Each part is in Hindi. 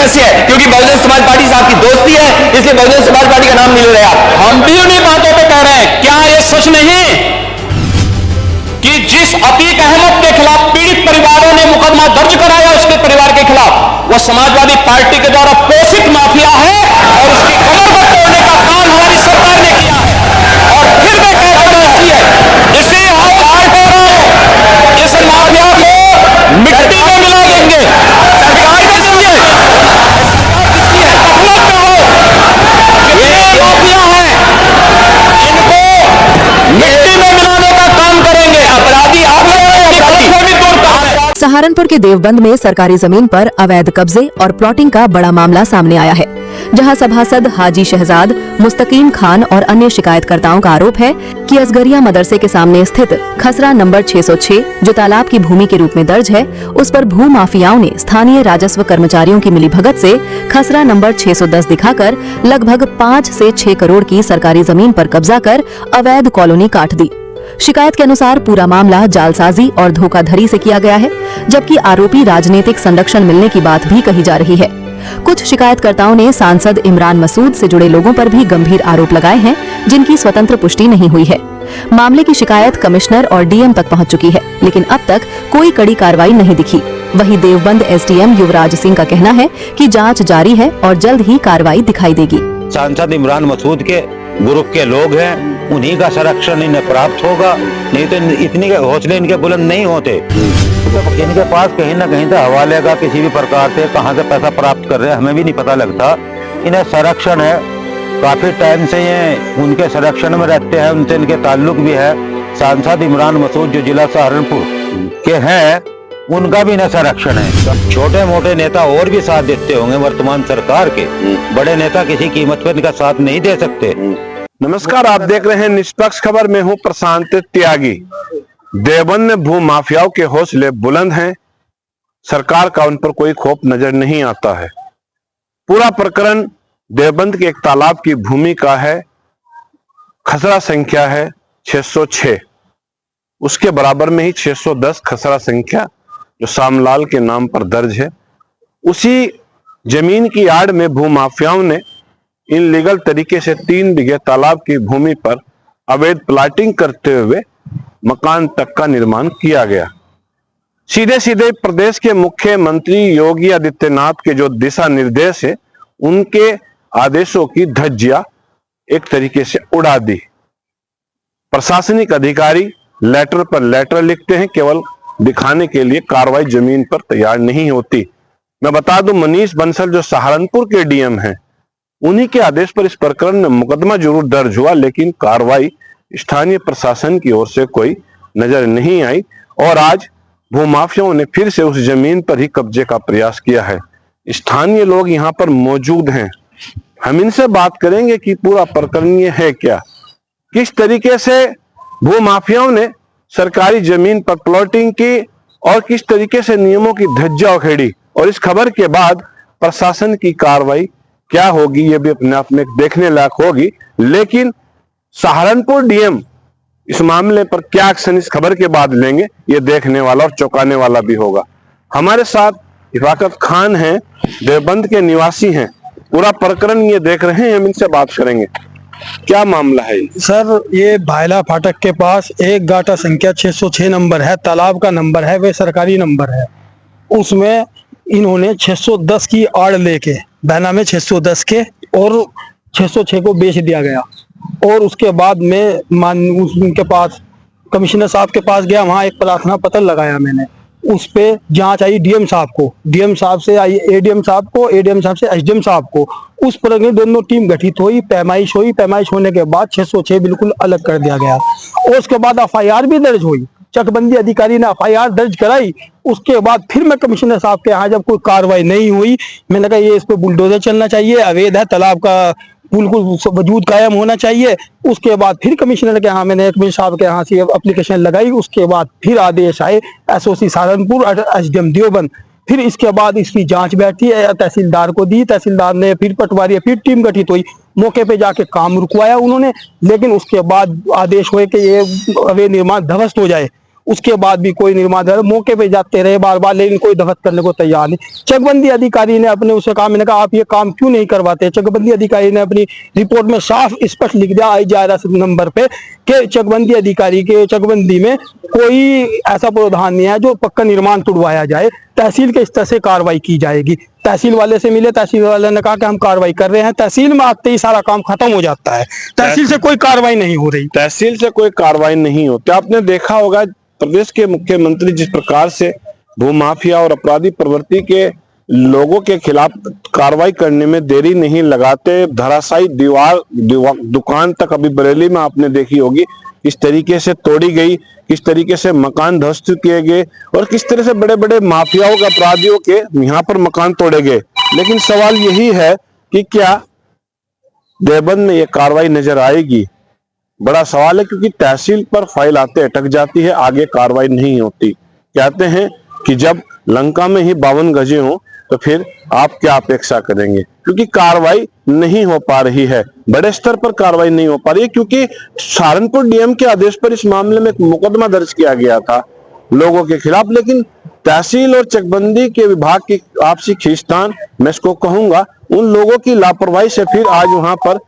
सदस्य है, क्योंकि बहुजन समाज पार्टी से आपकी दोस्ती है, इसलिए बहुजन समाज पार्टी का नाम नहीं ले रहे आप। हम भी उन्हीं बातों पे कह रहे हैं, क्या ये सच नहीं कि जिस अतीक अहमद के खिलाफ पीड़ित परिवारों ने मुकदमा दर्ज कराया उसके परिवार के खिलाफ, वो समाजवादी पार्टी के द्वारा पोषित माफिया है और उसकी कमर को तोड़ने का काम हमारी सरकार ने किया है। और फिर मैं कह रहा हूं इसे हम काट रहे, इस माफिया को मिट्टी में मिला देंगे। सरकार किसकी है? किसकी है? गफलत में हो, ये माफिया है, इनको मिट्टी में मिलाने का काम करेंगे। अपराधी आप लोग भी दूर कर। सहारनपुर के देवबंद में सरकारी जमीन पर अवैध कब्जे और प्लॉटिंग का बड़ा मामला सामने आया है, जहां सभासद हाजी शहजाद, मुस्तकीम खान और अन्य शिकायतकर्ताओं का आरोप है कि असगरिया मदरसे के सामने स्थित खसरा नंबर 606, जो तालाब की भूमि के रूप में दर्ज है, उस पर भू माफियाओं ने स्थानीय राजस्व कर्मचारियों की मिलीभगत से खसरा नंबर 610 दिखाकर लगभग 5 से 6 करोड़ की सरकारी जमीन पर कब्जा कर अवैध कॉलोनी काट दी। शिकायत के अनुसार पूरा मामला जालसाजी और धोखाधड़ी से किया गया है, जबकि आरोपी राजनीतिक संरक्षण मिलने की बात भी कही जा रही है। कुछ शिकायतकर्ताओं ने सांसद इमरान मसूद से जुड़े लोगों पर भी गंभीर आरोप लगाए हैं, जिनकी स्वतंत्र पुष्टि नहीं हुई है। मामले की शिकायत कमिश्नर और डीएम तक पहुंच चुकी है, लेकिन अब तक कोई कड़ी कार्रवाई नहीं दिखी। वहीं देवबंद एसडीएम युवराज सिंह का कहना है कि जांच जारी है और जल्द ही कार्रवाई दिखाई देगी। सांसद इमरान मसूद के ग्रुप के लोग हैं, उन्हीं का संरक्षण इन्हें प्राप्त होगा, नहीं तो इतनी हौसले इनके बुलंद नहीं होते। इनके पास कहीं ना कहीं तो हवाले का किसी भी प्रकार से कहां से पैसा प्राप्त कर रहे हैं हमें भी नहीं पता लगता। इन्हें संरक्षण है, काफी टाइम से ये उनके संरक्षण में रहते हैं, उनसे इनके ताल्लुक भी है। सांसद इमरान मसूद जो जिला सहारनपुर के हैं, उनका भी इन्हें संरक्षण है। छोटे मोटे नेता और भी साथ देते होंगे वर्तमान सरकार के, बड़े नेता किसी कीमत पर इनका साथ नहीं दे सकते। नमस्कार, आप देख रहे हैं निष्पक्ष खबर। मैं हूं प्रशांत त्यागी। देवबंद में भू माफियाओं के हौसले बुलंद हैं, सरकार का उन पर कोई खौफ नजर नहीं आता है। पूरा प्रकरण देवबंद के एक तालाब की भूमि का है। खसरा संख्या है 606, उसके बराबर में ही 610 खसरा संख्या जो सामलाल के नाम पर दर्ज है। उसी जमीन की आड़ में भू माफियाओं ने इनलीगल तरीके से 3 बीघे तालाब की भूमि पर अवैध प्लाटिंग करते हुए मकान तक का निर्माण किया गया। सीधे सीधे प्रदेश के मुख्यमंत्री योगी आदित्यनाथ के जो दिशा निर्देश है, उनके आदेशों की धज्जियां एक तरीके से उड़ा दी। प्रशासनिक अधिकारी लेटर पर लेटर लिखते हैं, केवल दिखाने के लिए कार्रवाई जमीन पर तैयार नहीं होती। मैं बता दूं, मनीष बंसल जो सहारनपुर के डीएम हैं, उन्हीं के आदेश पर इस प्रकरण में मुकदमा जरूर दर्ज हुआ, लेकिन कार्रवाई स्थानीय प्रशासन की ओर से कोई नजर नहीं आई और आज भूमाफियाओं ने फिर से उस जमीन पर ही कब्जे का प्रयास किया है। स्थानीय लोग यहाँ पर मौजूद हैं, हम इनसे बात करेंगे कि पूरा प्रकरण ये है क्या, किस तरीके से भूमाफियाओं ने सरकारी जमीन पर प्लॉटिंग की और किस तरीके से नियमों की धज्जियां उखेड़ी, और इस खबर के बाद प्रशासन की कार्रवाई क्या होगी ये भी अपने आप में देखने लायक होगी। लेकिन सहारनपुर डीएम इस मामले पर क्या एक्शन इस खबर के बाद लेंगे, ये देखने वाला और चौंकाने वाला भी होगा। हमारे साथ हिफाकत खान हैं, देवबंद के निवासी हैं, पूरा प्रकरण ये देख रहे हैं, हम इनसे बात करेंगे। क्या मामला है सर? ये भायला फाटक के पास एक गाटा संख्या 606 नंबर है, तालाब का नंबर है, वे सरकारी नंबर है। उसमें इन्होंने 610 की आड़ लेके बैनामे 610 के और 606 को बेच दिया गया। और उसके बाद में उनके पास कमिश्नर साहब के पास गया, वहाँ एक प्रार्थना पत्र लगाया मैंने। उस पे जांच आई डीएम साहब को, डीएम साहब से आई एडीएम साहब को, एडीएम साहब से एसडीएम साहब को। उस पर दोनों टीम गठित हुई, पैमाइश हुई, पैमाइश होने के बाद 606 बिल्कुल अलग कर दिया गया। और उसके बाद एफआईआर भी दर्ज हुई, चकबंदी अधिकारी ने एफआईआर दर्ज कराई। उसके बाद फिर मैं कमिश्नर साहब के यहाँ, जब कोई कार्रवाई नहीं हुई, मैंने कहा ये इस पे बुलडोजर चलना चाहिए, अवैध है, तालाब का बिल्कुल वजूद कायम होना चाहिए। उसके बाद फिर कमिश्नर के यहाँ मैंने कमिश्नर साहब के यहाँ से एप्लीकेशन लगाई। उसके बाद फिर आदेश आए एसओसी सहारनपुर और एसडीएम देवबंद। फिर इसके बाद इसकी जांच बैठी है, तहसीलदार को दी, तहसीलदार ने फिर पटवारी, फिर टीम गठित हुई, मौके पे जाके काम रुकवाया उन्होंने। लेकिन उसके बाद आदेश हुए कि ये अवैध निर्माण ध्वस्त हो जाए। उसके बाद भी कोई निर्माण मौके पे जाते रहे बार बार, लेकिन कोई दफत करने को तैयार नहीं। चकबंदी अधिकारी ने अपने उसे कहा, मैंने कहा आप ये काम क्यों नहीं करवाते। चकबंदी अधिकारी ने अपनी रिपोर्ट में साफ स्पष्ट लिख दिया IGRS नंबर पे कि चकबंदी अधिकारी के चकबंदी में कोई ऐसा प्रावधान नहीं है जो पक्का निर्माण तुड़वाया जाए, तहसील के स्तर से कार्रवाई की जाएगी। तहसील वाले से मिले, तहसील वाले ने कहा कि हम कार्रवाई कर रहे हैं, तहसील में आते ही सारा काम खत्म हो जाता है, तहसील से कोई कार्रवाई नहीं हो रही। तहसील से कोई कार्रवाई नहीं होती। आपने देखा होगा प्रदेश के मुख्यमंत्री जिस प्रकार से भूमाफिया और अपराधी प्रवृत्ति के लोगों के खिलाफ कार्रवाई करने में देरी नहीं लगाते, धराशायी दुकान तक अभी बरेली में आपने देखी होगी किस तरीके से तोड़ी गई, किस तरीके से मकान ध्वस्त किए गए और किस तरह से बड़े बड़े माफियाओं के अपराधियों के यहाँ पर मकान तोड़े गए। लेकिन सवाल यही है कि क्या देवबंद में ये कार्रवाई नजर आएगी? बड़ा सवाल है, क्योंकि तहसील पर फाइल आते अटक जाती है, आगे कार्रवाई नहीं होती। कहते हैं कि जब लंका में ही 52 गजे हों तो फिर आप क्या अपेक्षा करेंगे, क्योंकि कार्रवाई नहीं हो पा रही है, बड़े स्तर पर कार्रवाई नहीं हो पा रही है। क्योंकि सहारनपुर डीएम के आदेश पर इस मामले में एक मुकदमा दर्ज किया गया था लोगों के खिलाफ, लेकिन तहसील और चकबंदी के विभाग की आपसी खींचतान, मैं इसको कहूंगा, उन लोगों की लापरवाही से फिर आज वहां पर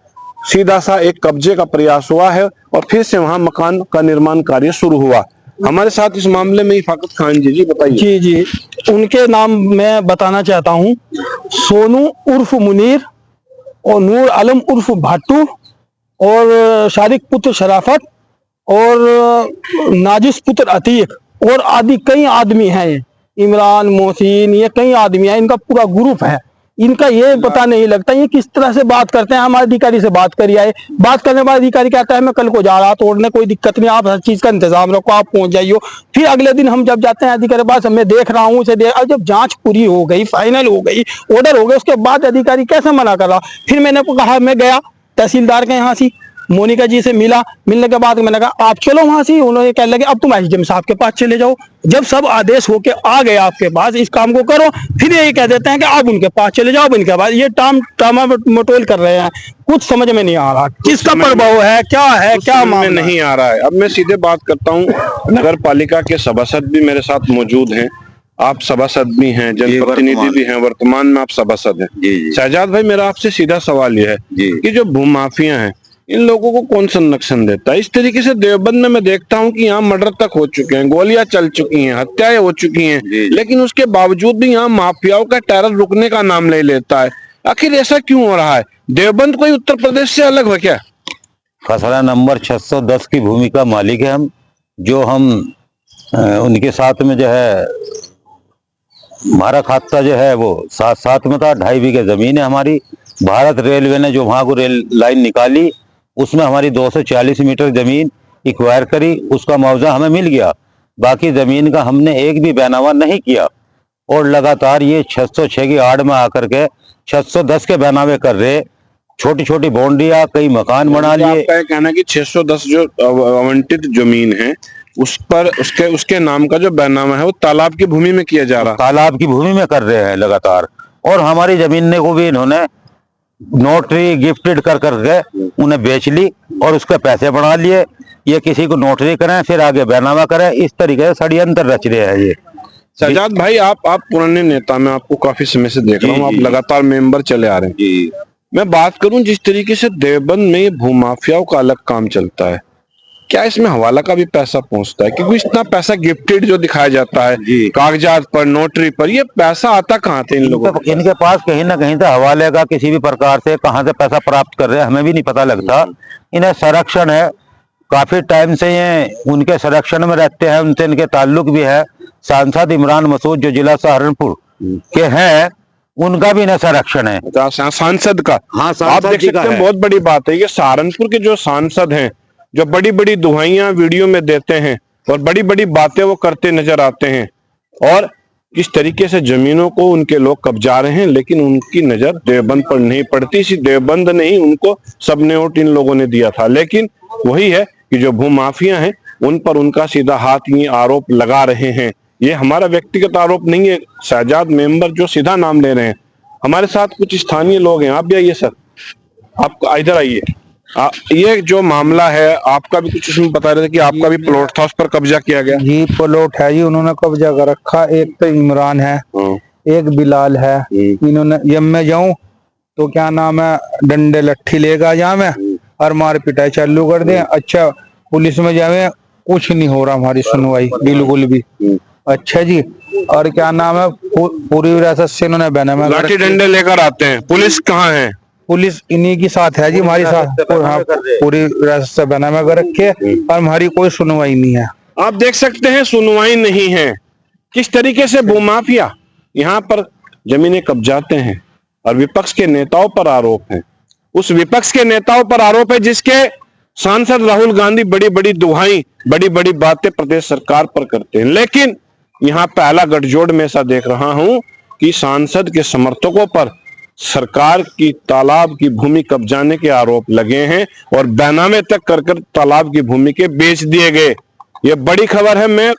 सीधा सा एक कब्जे का प्रयास हुआ है और फिर से वहां मकान का निर्माण कार्य शुरू हुआ। हमारे साथ इस मामले में इफाकत खान जी बताइए। जी, उनके नाम मैं बताना चाहता हूँ। सोनू उर्फ मुनीर और नूर आलम उर्फ भाटू और शारिक पुत्र शराफत और नाजिस पुत्र अतीक और आदि कई आदमी हैं, ये इमरान मोहसिन, ये कई आदमी हैं, इनका पूरा ग्रुप है। इनका ये पता नहीं लगता ये किस तरह से बात करते हैं। हमारे अधिकारी से बात करिए आए, बात करने के बाद अधिकारी कहता है मैं कल को जा रहा तोड़ने, कोई दिक्कत नहीं, आप हर चीज का इंतजाम रखो, आप पहुंच जाइए। फिर अगले दिन हम जब जाते हैं अधिकारी के पास, मैं देख रहा हूँ उसे देख, जब जांच पूरी हो गई, फाइनल हो गई, ऑर्डर हो गया, उसके बाद अधिकारी कैसे मना कर रहा। फिर मैंने कहा, मैं गया तहसीलदार के यहाँ से मोनिका जी से मिला, मिलने के बाद मैंने कहा आप चलो वहां से। उन्होंने कहने लगे अब तुम एसडीएम साहब के पास चले जाओ। जब सब आदेश होके आ गए आपके पास, इस काम को करो, फिर यही कह देते हैं कि आप उनके पास चले जाओ। इनके पास ये टामा मटोल कर रहे हैं, कुछ समझ में नहीं आ रहा किसका प्रभाव है, क्या है, क्या मामला नहीं आ रहा है। अब मैं सीधे बात करता हूँ, नगर पालिका के सभासद भी मेरे साथ मौजूद हैं, आप सभासद भी हैं, जनप्रतिनिधि भी हैं, वर्तमान में आप सभासद हैं। शहजाद भाई, मेरा आपसे सीधा सवाल यह है कि जो भूमाफिया हैं, इन लोगों को कौन संरक्षण देता है? इस तरीके से देवबंद में मैं देखता हूं कि यहाँ मर्डर तक हो चुके हैं, गोलियां चल चुकी हैं, हत्याएं हो चुकी हैं, लेकिन उसके बावजूद भी यहाँ माफियाओं का टेरर रुकने का नाम नहीं लेता है। आखिर ऐसा क्यों हो रहा है? देवबंद कोई उत्तर प्रदेश से अलग है क्या? खसरा नंबर 610 की भूमि का मालिक है हम, जो हम उनके साथ में जो है हमारा खाता जो है वो साथ में था। 2.5 बीघे जमीन है हमारी। भारत रेलवे ने जो वहां को रेल लाइन निकाली, उसमें हमारी 240 मीटर जमीन एक्वायर करी, उसका मुआवजा हमें मिल गया। बाकी जमीन का हमने एक भी बैनामा नहीं किया और लगातार ये 606 की आड़ में आकर के 610 के बैनामे कर रहे, छोटी छोटी बाउंड्रियां, कई मकान बना लिए। आपका कहना है कि 610 जो आवंटित जमीन है उस पर उसके नाम का जो बैनामा है वो तालाब की भूमि में किया जा रहा है, तालाब की भूमि में कर रहे हैं लगातार। और हमारी जमीन को भी इन्होंने नोटरी गिफ्टेड कर करके उन्हें बेच ली और उसके पैसे बढ़ा लिए। ये किसी को नोटरी करें फिर आगे बैनामा करें, इस तरीके से षड्यंत्र रच रहे हैं ये। सजाद भाई, आप पुराने नेता, मैं आपको काफी समय से देख रहा हूँ, आप लगातार मेंबर चले आ रहे हैं। मैं बात करूं जिस तरीके से देवबंद में भूमाफियाओं का अलग काम चलता है, क्या इसमें हवाला का भी पैसा पहुंचता है? क्योंकि इतना पैसा गिफ्टेड जो दिखाया जाता है कागजात पर, नोटरी पर, ये पैसा आता कहाँ से इन लोगों को? इनके पास कहीं ना कहीं से हवाले का किसी भी प्रकार से कहाँ से पैसा प्राप्त कर रहे हैं हमें भी नहीं पता लगता। इन्हें संरक्षण है, काफी टाइम से ये उनके संरक्षण में रहते हैं, उनसे इनके ताल्लुक भी है। सांसद इमरान मसूद जो जिला सहारनपुर के हैं, उनका भी इन्हें संरक्षण है। सांसद का? हाँ, आप देख सकते हैं, बहुत बड़ी बात है। ये सहारनपुर के जो सांसद हैं, जो बड़ी बड़ी दुहाइयां वीडियो में देते हैं और बड़ी बड़ी बातें वो करते नजर आते हैं, और किस तरीके से जमीनों को उनके लोग कब्जा रहे हैं, लेकिन उनकी नजर देवबंद पर नहीं पड़ती। इसी देवबंद नहीं, उनको सबने वोट इन लोगों ने दिया था। लेकिन वही है कि जो भूमाफिया हैं उन पर उनका सीधा हाथ ये आरोप लगा रहे हैं। ये हमारा व्यक्तिगत आरोप नहीं है, शहजाद मेंबर जो सीधा नाम ले रहे हैं। हमारे साथ कुछ स्थानीय लोग हैं, आप भी आइए सर, आप इधर आइए। ये जो मामला है, आपका भी कुछ उसमें बता रहे थे कि आपका भी प्लॉट था, उस पर कब्जा किया गया। जी प्लॉट है जी, उन्होंने कब्जा कर रखा। एक तो इमरान है, एक बिलाल है। इन्होंने जब मैं जाऊं तो क्या नाम है, डंडे लट्ठी लेगा जा मैं और मार पिटाई चालू कर दे। अच्छा पुलिस में जावे, कुछ नहीं हो रहा हमारी सुनवाई बिल्कुल भी। अच्छा जी, और क्या नाम है, पूरी विरासत से इन्होंने बैना में लाठी डंडे लेकर आते हैं। पुलिस कहाँ है? पुलिस इन्हीं के साथ है जी, हमारे साथ। हाँ, पूरी विरासत से बैना में कर रखे और हमारी कोई सुनवाई नहीं है। आप देख सकते हैं सुनवाई नहीं है। किस तरीके से भूमाफिया यहाँ पर जमीनें कब्जाते हैं और विपक्ष के नेताओं पर आरोप है। उस विपक्ष के नेताओं पर आरोप है जिसके सांसद राहुल गांधी बड़ी बड़ी दुहाई, बड़ी बड़ी बातें प्रदेश सरकार पर करते हैं। लेकिन यहाँ पहला गठजोड़ में ऐसा देख रहा हूं कि सांसद के समर्थकों पर सरकार की तालाब की भूमि कब्जाने के आरोप लगे हैं और बैनामे तक कर तालाब की भूमि के बेच दिए गए। ये बड़ी खबर है। मैं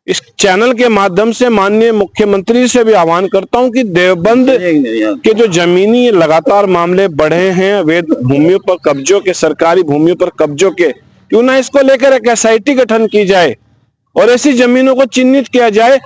इस चैनल के माध्यम से माननीय मुख्यमंत्री से भी आह्वान करता हूं कि देवबंद के जो जमीनी लगातार मामले बढ़े हैं, अवैध भूमियों पर कब्जों के, सरकारी भूमियों पर कब्जों के, क्यों ना इसको लेकर एक SIT गठन की जाए और ऐसी जमीनों को चिन्हित किया जाए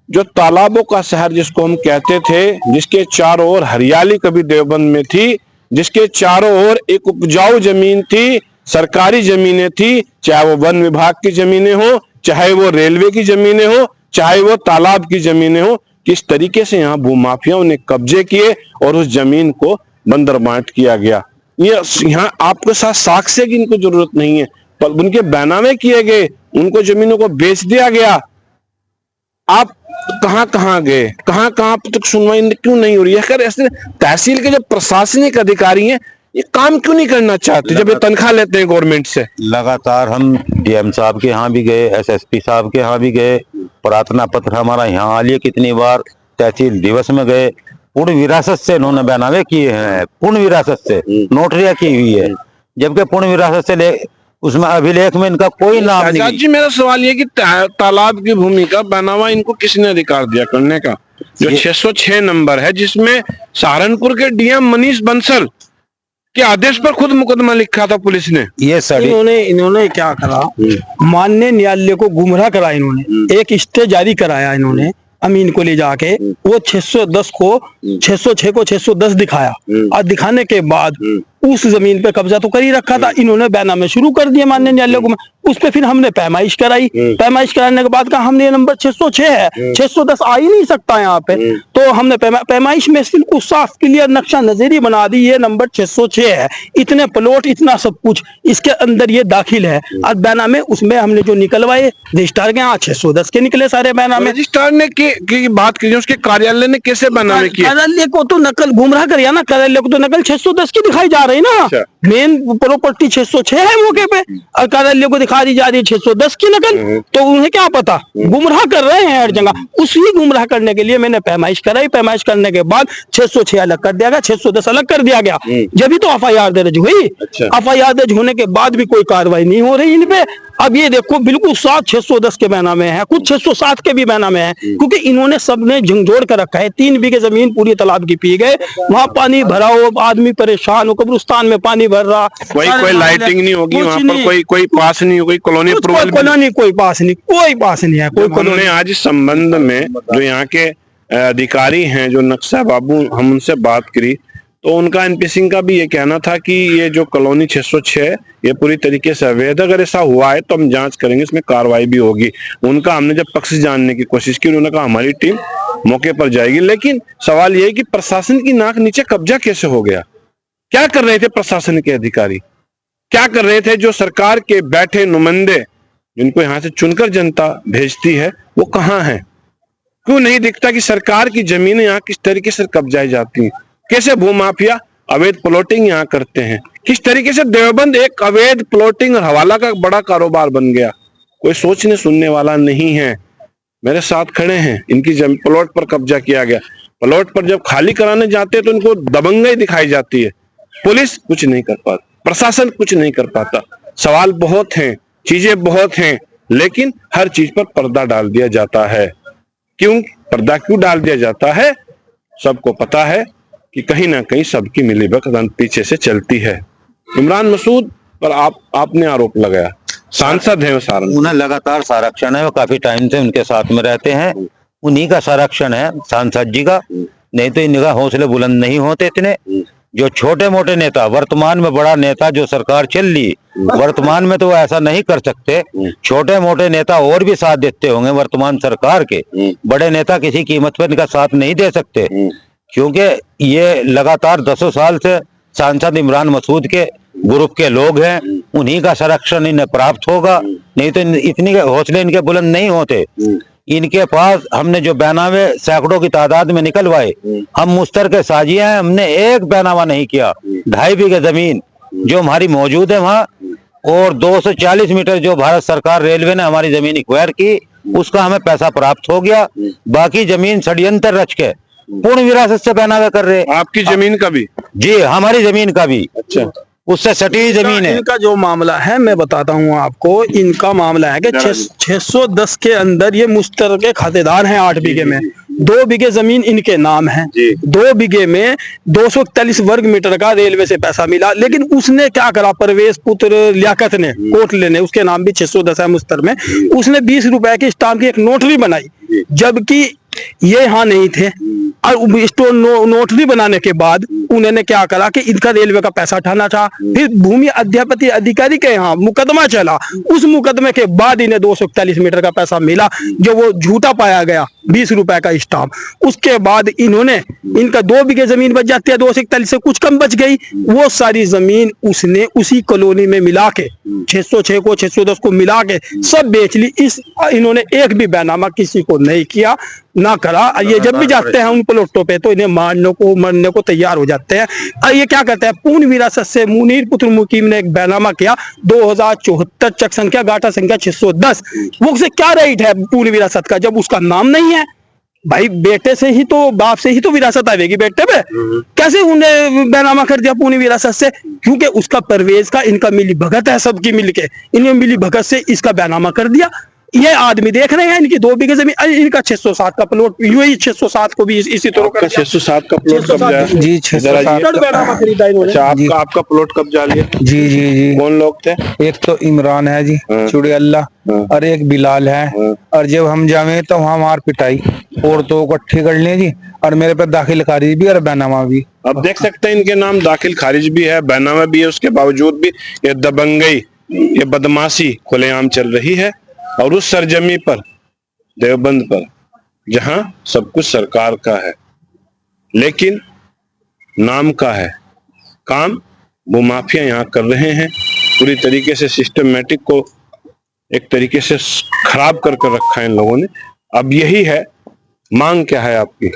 जो तालाबों का शहर जिसको हम कहते थे, जिसके चारों ओर हरियाली कभी देवबंद में थी, जिसके चारों ओर एक उपजाऊ जमीन थी, सरकारी जमीनें थी, चाहे वो वन विभाग की जमीनें हो, चाहे वो रेलवे की जमीनें हो, चाहे वो तालाब की जमीनें हो। किस तरीके से यहाँ भूमाफियाओं ने कब्जे किए और उस जमीन को बंदरबांट किया गया। ये यहाँ आपके साथ साक्ष्य की इनको जरूरत नहीं है, पर उनके बैनामे किए गए, उनको जमीनों को बेच दिया गया। आप कहां गए, कहां तक सुनवाई क्यों नहीं हो रही है? अगर ऐसे तहसील के जो प्रशासनिक अधिकारी हैं, ये काम क्यों नहीं करना चाहते जब ये तनख्वाह लेते हैं गवर्नमेंट से? लगातार हम DM साहब के यहाँ भी गए, SSP साहब के यहाँ भी गए, प्रार्थना पत्र हमारा यहाँ आ लिए कितनी बार, तहसील दिवस में गए। पूर्ण विरासत से इन्होंने बैनामे किए हैं, पूर्ण विरासत से नोटरिया की हुई है, जबकि पूर्ण विरासत से उसमें अभिलेख में इनका कोई नाम नहीं। जी मेरा सवाल ये कि तालाब की भूमि का बैनामा इनको किसने अधिकार दिया करने का? जो 606 नंबर है, जिसमें सहारनपुर के DM मनीष बंसल के आदेश पर खुद मुकदमा लिखा था पुलिस ने। ये इन्होंने क्या करा, माननीय न्यायालय को गुमराह करा। इन्होंने एक स्टे जारी कराया, इन्होंने अमीन को ले जाके वो 610 को 606 को 610 दिखाया और दिखाने के बाद उस जमीन पे कब्जा तो कर ही रखा था। इन्होंने बैनामे शुरू कर दिया माननीय न्यायालय को। उस पे फिर हमने पैमाइश कराई। पैमाइश कराने के बाद कहा हमने ये नंबर 606 है, 610 आ ही नहीं सकता यहाँ पे। तो हमने पैमाइश में बिल्कुल साफ क्लियर नक्शा नजरी बना दी, ये नंबर 606 है, इतने प्लॉट, इतना सब कुछ इसके अंदर ये दाखिल है। और बैनामे उसमें हमने जो निकलवाए रजिस्ट्रार के, 610 के निकले सारे बैनामे। रजिस्ट्रार ने की बात की, उसके कार्यालय ने कैसे बैनामे किया? कार्यालय को तो नकल गुमराह करिए ना, कार्यालय को तो नकल 610 की दिखाई जा रही ना। मेन प्रॉपर्टी 606 है मौके पे और कार्यालय को दिखा दी जा रही है 610 की नकल। तो उन्हें क्या पता, गुमराह कर रहे हैं हर जगह। उसी गुमराह करने के लिए मैंने पैमाइश कराई। पैमाइश करने के बाद 606 अलग कर दिया गया, 610 अलग कर दिया गया। जब भी तो FIR दर्ज हुई। FIR दर्ज होने के बाद भी कोई कार्रवाई नहीं हो रही इन पे। अब ये देखो बिल्कुल 610 के बैनामे है, कुछ 607 के भी बैनामे है, क्योंकि इन्होंने सबने झंझोड़ कर रखा है। 3 बीघे जमीन पूरी तालाब की पी गए, वहाँ पानी भरा हो, आदमी परेशान हो, कब्रिस्तान में पानी भर रहा, कोई लाइटिंग नहीं होगी वहाँ पर, कोई पास नहीं, कोई कॉलोनी कोई पास नहीं है, कोई कॉलोनी। आज इस संबंध में जो यहाँ के अधिकारी हैं, जो नक्शा बाबू, हम उनसे बात करी तो उनका NP सिंह का भी ये कहना था कि ये जो कॉलोनी 606 ये पूरी तरीके से अवैध। अगर ऐसा हुआ है तो हम जांच करेंगे, इसमें कार्रवाई भी होगी। उनका हमने जब पक्ष जानने की कोशिश की, उन्होंने कहा हमारी टीम मौके पर जाएगी। लेकिन सवाल ये है कि प्रशासन की नाक नीचे कब्जा कैसे हो गया? क्या कर रहे थे प्रशासन के अधिकारी? क्या कर रहे थे जो सरकार के बैठे नुमाइंदे, जिनको यहाँ से चुनकर जनता भेजती है, वो कहाँ हैं? क्यों नहीं दिखता कि सरकार की जमीनें यहाँ किस तरीके से कब्जाई जाती हैं? कैसे भूमाफिया अवैध प्लॉटिंग यहाँ करते हैं? किस तरीके से देवबंद एक अवैध प्लॉटिंग और हवाला का बड़ा कारोबार बन गया? कोई सोचने सुनने वाला नहीं है। मेरे साथ खड़े हैं, इनकी प्लॉट पर कब्जा किया गया। प्लॉट पर जब खाली कराने जाते हैं तो इनको दबंगई दिखाई जाती है। पुलिस कुछ नहीं कर पाती, प्रशासन कुछ नहीं कर पाता। सवाल बहुत हैं, चीजें बहुत हैं, लेकिन हर चीज पर पर्दा डाल दिया जाता है। क्यों पर्दा क्यों डाल दिया जाता है? सबको पता है कि कहीं ना कहीं सबकी मिलीभगत पीछे से चलती है। इमरान मसूद पर आपने आरोप लगाया, सांसद हैं वो सहारनपुर। उन्हें लगातार संरक्षण है, वो काफी टाइम से उनके साथ में रहते हैं, उन्हीं का संरक्षण है सांसद जी का, नहीं तो इनका हौसले बुलंद नहीं होते इतने। जो छोटे मोटे नेता, वर्तमान में बड़ा नेता जो सरकार चल रही, वर्तमान में तो वो ऐसा नहीं कर सकते। छोटे मोटे नेता और भी साथ देते होंगे वर्तमान सरकार के, बड़े नेता किसी कीमत पर इनका साथ नहीं दे सकते, क्योंकि ये लगातार 10 साल से सांसद इमरान मसूद के ग्रुप के लोग हैं, उन्हीं का संरक्षण इन्हें प्राप्त होगा, नहीं तो इतनी हौसले इनके बुलंद नहीं होते। इनके पास हमने जो बैनामे सैकड़ों की तादाद में निकलवाए, हम मुश्तर के साजिया हैं, हमने एक बैनामा नहीं किया। 2.5 बीघे जमीन जो हमारी मौजूद है वहाँ, और 240 मीटर जो भारत सरकार रेलवे ने हमारी जमीन एक्वायर की, उसका हमें पैसा प्राप्त हो गया। बाकी जमीन षड्यंत्र रच के पूर्ण विरासत से बैनामे कर रहे। आपकी जमीन का भी? जी, हमारी जमीन का भी। अच्छा, उससे सटी जमीन है। इनका जो मामला है मैं बताता हूँ आपको, इनका मामला है कि 610 के अंदर ये मुश्तरके खातेदार हैं। 8 बीघे में 2 बीघे जमीन इनके नाम है, 2 बीघे में 241 वर्ग मीटर का रेलवे से पैसा मिला। लेकिन उसने क्या करा, परवेज पुत्र लियाकत ने, कोटले ने, उसके नाम भी 610 है मुश्तर में, उसने 20 रुपए की स्टाम्प की एक नोटरी बनाई, जबकि ये यहाँ नहीं थे। और स्टोर नोटरी बनाने के बाद उन्होंने क्या करा कि इनका रेलवे का पैसा उठाना था। फिर भूमि अध्यापति अधिकारी के यहाँ मुकदमा चला, उस मुकदमे के बाद इन्हें 241 मीटर का पैसा मिला, जो वो झूठा पाया गया, 20 रुपए का स्टाम्प। उसके बाद इन्होंने, इनका 2 बीघे जमीन बच जाती है, 241 से कुछ कम बच गई, वो सारी जमीन उसने उसी कॉलोनी में मिला के 606 को 610 को मिला के सब बेच ली। इन्होंने एक भी बैनामा किसी को नहीं किया, ना करा। ये जब भी जाते हैं उन प्लॉटों पे तो इन्हें मारने को मरने को तैयार हो जाते हैं। और ये क्या करते हैं, पूर्ण विरासत से मुनीर पुत्र मुकीम ने एक बैनामा किया 2074 चक संख्या गाटा संख्या 610। वो से क्या राइट है पूर्ण विरासत का, जब उसका नाम नहीं है? भाई बेटे से ही तो, बाप से ही तो विरासत आएगी बेटे पे, कैसे उन्हें बैनामा कर दिया पूर्ण विरासत से? क्योंकि उसका परवेज का इनका मिली भगत है, सबकी मिलके इन्हें मिली भगत से इसका बैनामा कर दिया। ये आदमी देख रहे हैं इनकी 2 बीघे जमीन, इनका 607 का प्लॉट, यूएई 607 को भी इसी तरह 607 का प्लॉट कब्जा है। जी 607 खरीदा इन्होंने। अच्छा, आपका प्लॉट कब्जा लिया? जी जी जी। कौन लोग थे? एक तो इमरान है जी, चुड़ैला, और एक बिलाल है। और जब हम जावे तो वहाँ मार पिटाई और तो इकट्ठी कर ले जी, और मेरे पे दाखिल खारिज भी और बैनामा भी। अब देख सकते हैं इनके नाम दाखिल खारिज भी है, बैनामा भी है, उसके बावजूद भी ये दबंगई, ये बदमाशी खुलेआम चल रही है। और उस सरजमी पर, देवबंद पर, जहां सब कुछ सरकार का है लेकिन नाम का है, काम भूमाफिया यहाँ कर रहे हैं। पूरी तरीके से सिस्टमेटिक को एक तरीके से खराब कर रखा है इन लोगों ने। अब यही है, मांग क्या है आपकी?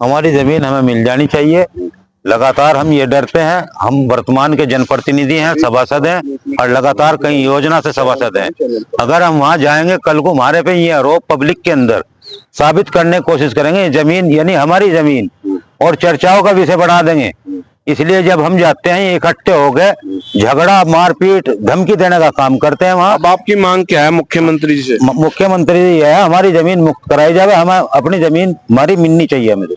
हमारी जमीन हमें मिल जानी चाहिए। लगातार हम ये डरते हैं, हम वर्तमान के जनप्रतिनिधि हैं, सभासद हैं, और लगातार कई योजना से सभासद हैं। अगर हम वहां जाएंगे, कल को हमारे पे ये आरोप पब्लिक के अंदर साबित करने की कोशिश करेंगे, जमीन यानी हमारी जमीन, और चर्चाओं का विषय बढ़ा देंगे। इसलिए जब हम जाते हैं इकट्ठे हो गए, झगड़ा, मारपीट, धमकी देने का काम करते हैं वहाँ। अब आपकी मांग क्या है मुख्यमंत्री से? मुख्यमंत्री जी है, हमारी जमीन मुक्त कराई जाए, हमें अपनी जमीन हमारी मिलनी चाहिए। हमें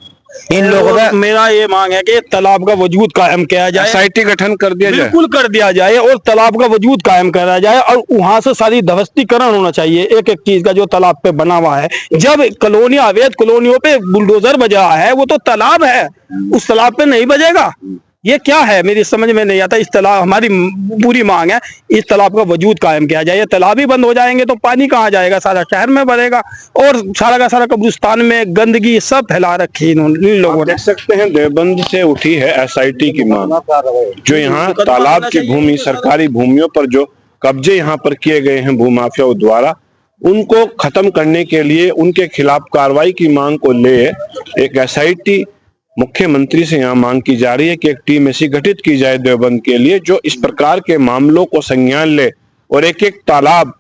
इन लोगों का मेरा ये मांग है कि तालाब का वजूद कायम किया जाए, एसआईटी गठन कर दिया जाए, बिल्कुल कर दिया जाए, और तालाब का वजूद कायम करा जाए, और वहां से सारी ध्वस्तीकरण होना चाहिए एक एक चीज का जो तालाब पे बना हुआ है। जब कॉलोनियां, अवैध कॉलोनियों पे बुलडोजर बजा है, वो तो तालाब है, उस तालाब पे नहीं बजेगा। ये क्या है, मेरी समझ में नहीं आता। इस तालाब, हमारी पूरी मांग है इस तालाब का वजूद कायम किया जाए। ये तालाब ही बंद हो जाएंगे तो पानी कहाँ जाएगा, सारा शहर में भरेगा, और सारा का सारा कब्रिस्तान में गंदगी सब फैला रखी इन लोगों ने। देख सकते हैं देवबंद से उठी है एसआईटी की मांग, जो यहाँ तालाब की भूमि, सरकारी भूमियों पर जो कब्जे यहाँ पर किए गए हैं भूमाफियाओं द्वारा, उनको खत्म करने के लिए, उनके खिलाफ कार्रवाई की मांग को ले एक एसआईटी मुख्यमंत्री से यहाँ मांग की जा रही है कि एक टीम ऐसी गठित की जाए देवबंद के लिए, जो इस प्रकार के मामलों को संज्ञान ले, और एक एक तालाब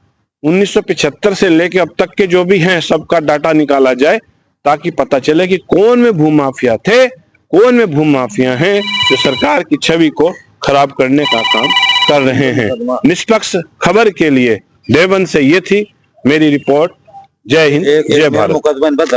1975 से लेके अब तक के जो भी हैं सबका डाटा निकाला जाए, ताकि पता चले कि कौन में भूमाफिया थे, कौन में भूमाफिया हैं जो सरकार की छवि को खराब करने का काम कर रहे हैं। निष्पक्ष खबर के लिए देवबंद से ये थी मेरी रिपोर्ट। जय हिंद, जय भारत।